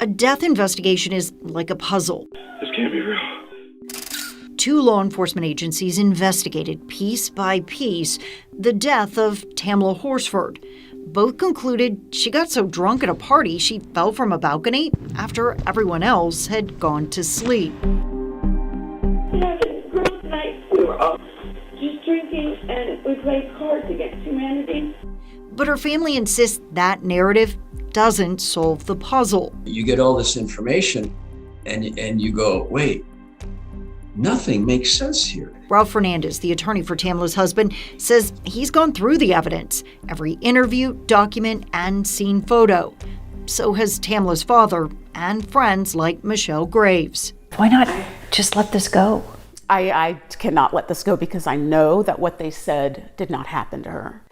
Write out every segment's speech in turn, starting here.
A death investigation is like a puzzle. This can't be real. 2 law enforcement agencies investigated piece by piece the death of Tamla Horsford. Both concluded she got so drunk at a party she fell from a balcony after everyone else had gone to sleep. This girls' night, we were all just drinking and we played cards against humanity. But her family insists that narrative doesn't solve the puzzle. You get all this information and you go, wait, nothing makes sense here. Ralph Fernandez, the attorney for Tamla's husband, says he's gone through the evidence, every interview, document, and scene photo. So has Tamla's father and friends like Michelle Graves. Why not just let this go? I cannot let this go because I know that what they said did not happen to her.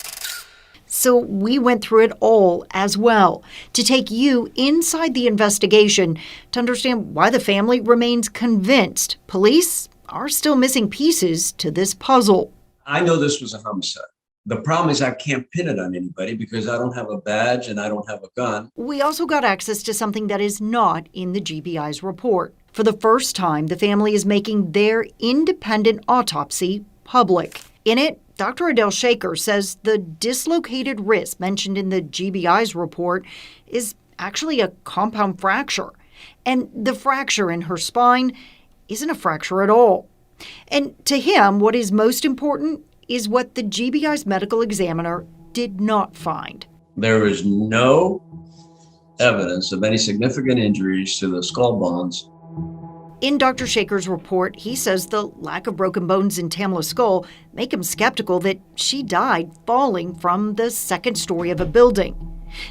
So we went through it all as well to take you inside the investigation to understand why the family remains convinced police are still missing pieces to this puzzle. I know this was a homicide. The problem is I can't pin it on anybody because I don't have a badge and I don't have a gun. We also got access to something that is not in the GBI's report. For the first time, the family is making their independent autopsy public. In it, Dr. Adele Shaker says the dislocated wrist mentioned in the GBI's report is actually a compound fracture. And the fracture in her spine isn't a fracture at all. And to him, what is most important is what the GBI's medical examiner did not find. There is no evidence of any significant injuries to the skull bones. In Dr. Shaker's report, he says the lack of broken bones in Tamla's skull make him skeptical that she died falling from the second story of a building.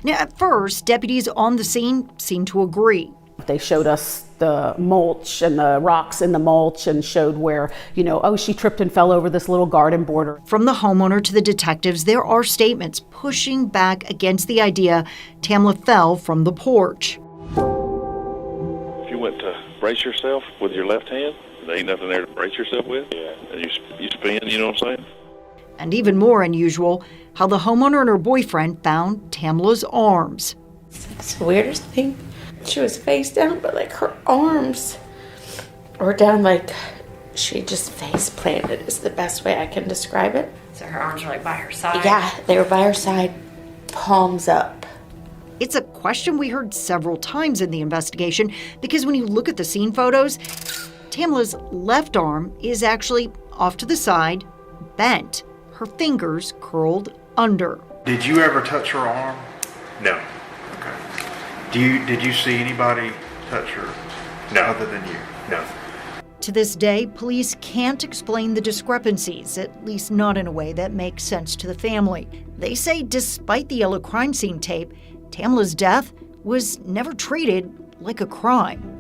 Now, at first, deputies on the scene seemed to agree. They showed us the mulch and the rocks in the mulch and showed where, she tripped and fell over this little garden border. From the homeowner to the detectives, there are statements pushing back against the idea Tamla fell from the porch. If you went to brace yourself with your left hand, there ain't nothing there to brace yourself with. Yeah. And you spin, you know what I'm saying? And even more unusual, how the homeowner and her boyfriend found Tamla's arms. It's the weirdest thing. She was face down, but her arms were down she just face planted is the best way I can describe it. So her arms were by her side? Yeah, they were by her side, palms up. It's a question we heard several times in the investigation because when you look at the scene photos, Tamla's left arm is actually off to the side, bent, her fingers curled under. Did you ever touch her arm? No. Okay. Did you see anybody touch her? No. Other than you? No. To this day, police can't explain the discrepancies, at least not in a way that makes sense to the family. They say despite the yellow crime scene tape, Tamla's death was never treated like a crime.